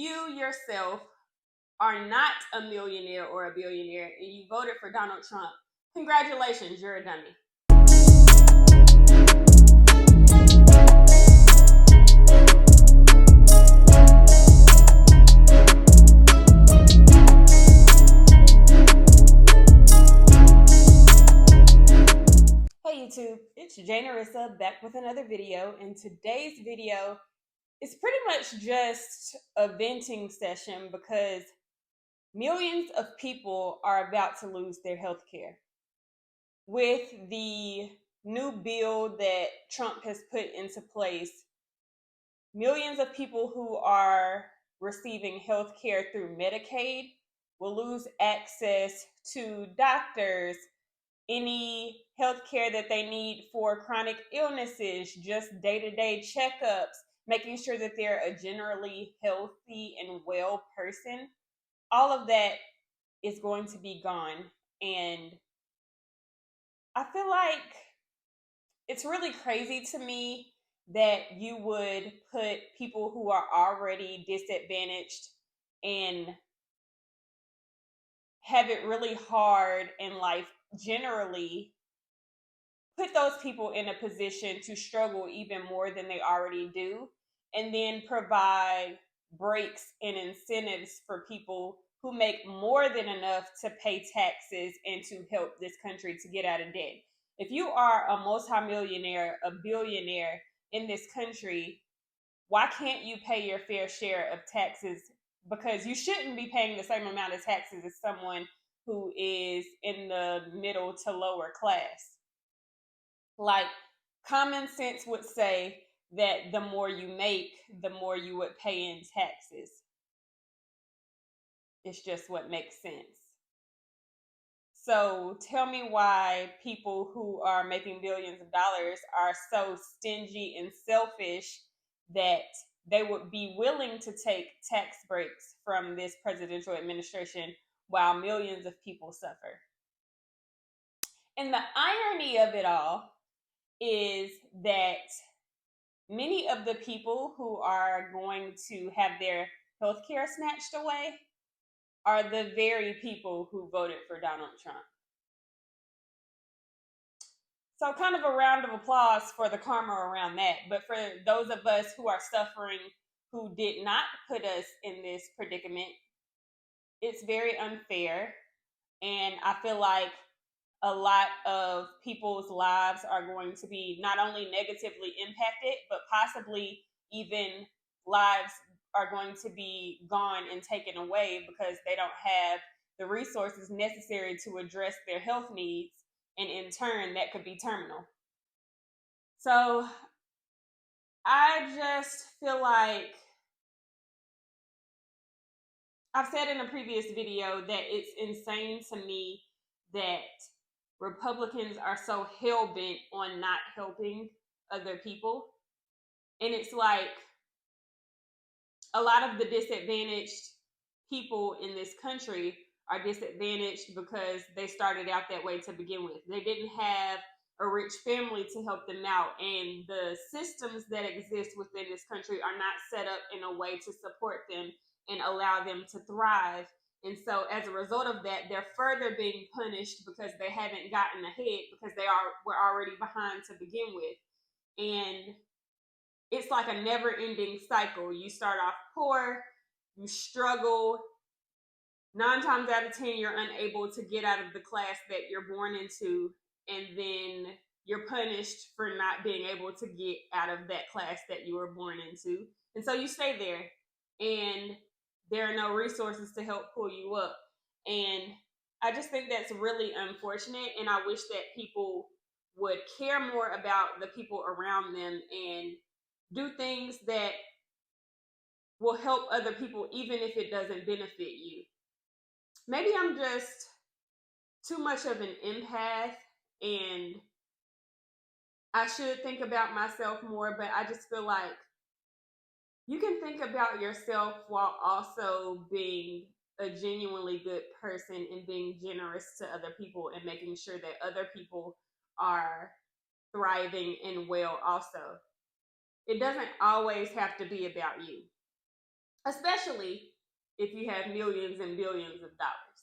you yourself are not a millionaire or a billionaire and you voted for Donald Trump, congratulations, you're a dummy. Hey YouTube, it's Jay Narissa back with another video, and today's video is pretty much just a venting session because millions of people are about to lose their health care. With the new bill that Trump has put into place, millions of people who are receiving health care through Medicaid will lose access to doctors, any health care that they need for chronic illnesses, just day-to-day checkups, making sure that they're a generally healthy and well person. All of that is going to be gone. And I feel like it's really crazy to me that you would put people who are already disadvantaged and have it really hard in life generally, put those people in a position to struggle even more than they already do, and then provide breaks and incentives for people who make more than enough to pay taxes and to help this country to get out of debt. If you are a multimillionaire, a billionaire in this country, why can't you pay your fair share of taxes? Because you shouldn't be paying the same amount of taxes as someone who is in the middle to lower class. Like, common sense would say that the more you make, the more you would pay in taxes. It's just what makes sense. So tell me why people who are making billions of dollars are so stingy and selfish that they would be willing to take tax breaks from this presidential administration while millions of people suffer. And the irony of it all is that many of the people who are going to have their health care snatched away are the very people who voted for Donald Trump. So kind of a round of applause for the karma around that. But for those of us who are suffering, who did not put us in this predicament, it's very unfair. And I feel like a lot of people's lives are going to be not only negatively impacted, but possibly even lives are going to be gone and taken away because they don't have the resources necessary to address their health needs. And in turn, that could be terminal. So I just feel like I've said in a previous video that it's insane to me that Republicans are so hell-bent on not helping other people. And it's like a lot of the disadvantaged people in this country are disadvantaged because they started out that way to begin with. They didn't have a rich family to help them out, and the systems that exist within this country are not set up in a way to support them and allow them to thrive. And so as a result of that, they're further being punished because they haven't gotten ahead because were already behind to begin with. And it's like a never-ending cycle. You start off poor, you struggle. 9 times out of 10, you're unable to get out of the class that you're born into, and then you're punished for not being able to get out of that class that you were born into. And so you stay there, and there are no resources to help pull you up. And I just think that's really unfortunate, and I wish that people would care more about the people around them and do things that will help other people even if it doesn't benefit you. Maybe I'm just too much of an empath and I should think about myself more, but I just feel like you can think about yourself while also being a genuinely good person and being generous to other people and making sure that other people are thriving and well also. It doesn't always have to be about you. especially if you have millions and billions of dollars.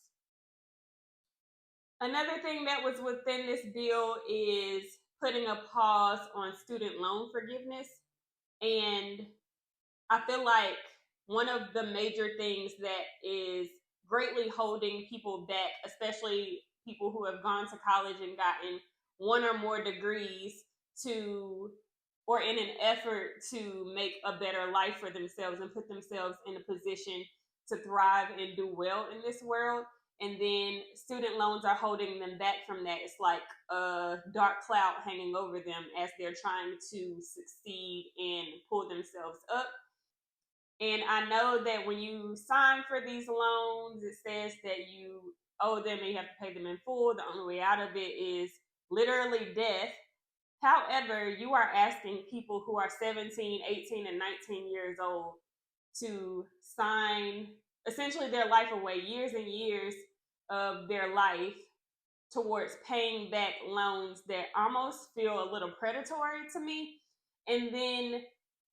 Another thing that was within this bill is putting a pause on student loan forgiveness. And I feel like one of the major things that is greatly holding people back, especially people who have gone to college and gotten one or more degrees to, or in an effort to make a better life for themselves and put themselves in a position to thrive and do well in this world. And then student loans are holding them back from that. It's like a dark cloud hanging over them as they're trying to succeed and pull themselves up. And I know that when you sign for these loans, it says that you owe them and you have to pay them in full. The only way out of it is literally death. However, you are asking people who are 17, 18, and 19 years old to sign essentially their life away, years and years of their life, towards paying back loans that almost feel a little predatory to me. And then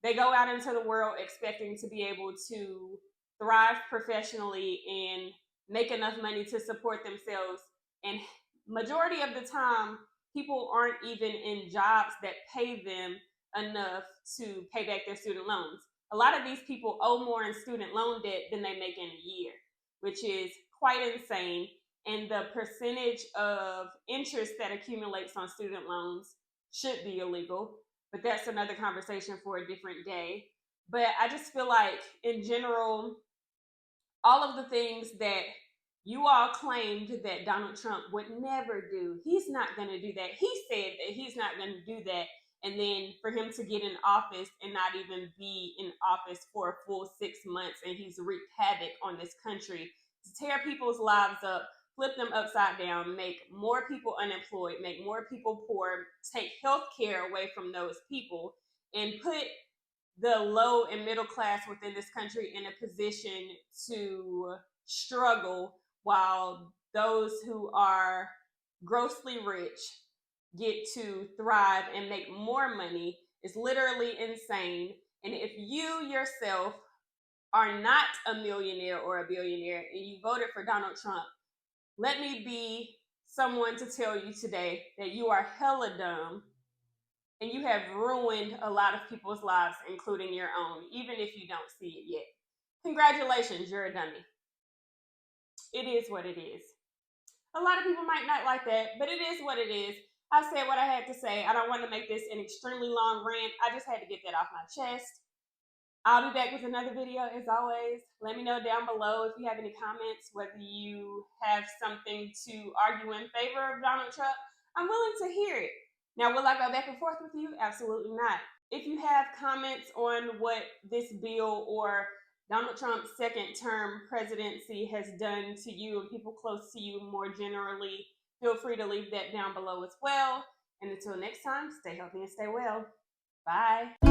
they go out into the world expecting to be able to thrive professionally and make enough money to support themselves. And majority of the time, people aren't even in jobs that pay them enough to pay back their student loans. A lot of these people owe more in student loan debt than they make in a year, which is quite insane. And the percentage of interest that accumulates on student loans should be illegal, but that's another conversation for a different day. But I just feel like, in general, all of the things that you all claimed that Donald Trump would never do, he's not going to do that. He said that he's not going to do that. And then for him to get in office and not even be in office for a full 6 months, and he's wreaked havoc on this country to tear people's lives up, flip them upside down, make more people unemployed, make more people poor, take health care away from those people, and put the low and middle class within this country in a position to struggle while those who are grossly rich get to thrive and make more money is literally insane. And if you yourself are not a millionaire or a billionaire and you voted for Donald Trump, let me be someone to tell you today that you are hella dumb and you have ruined a lot of people's lives, including your own, even if you don't see it yet. Congratulations, you're a dummy. It is what it is. A lot of people might not like that, but it is what it is. I said what I had to say. I don't want to make this an extremely long rant. I just had to get that off my chest. I'll be back with another video as always. Let me know down below if you have any comments, whether you have something to argue in favor of Donald Trump. I'm willing to hear it. Now, will I go back and forth with you? Absolutely not. If you have comments on what this bill or Donald Trump's second term presidency has done to you and people close to you more generally, feel free to leave that down below as well. And until next time, stay healthy and stay well. Bye.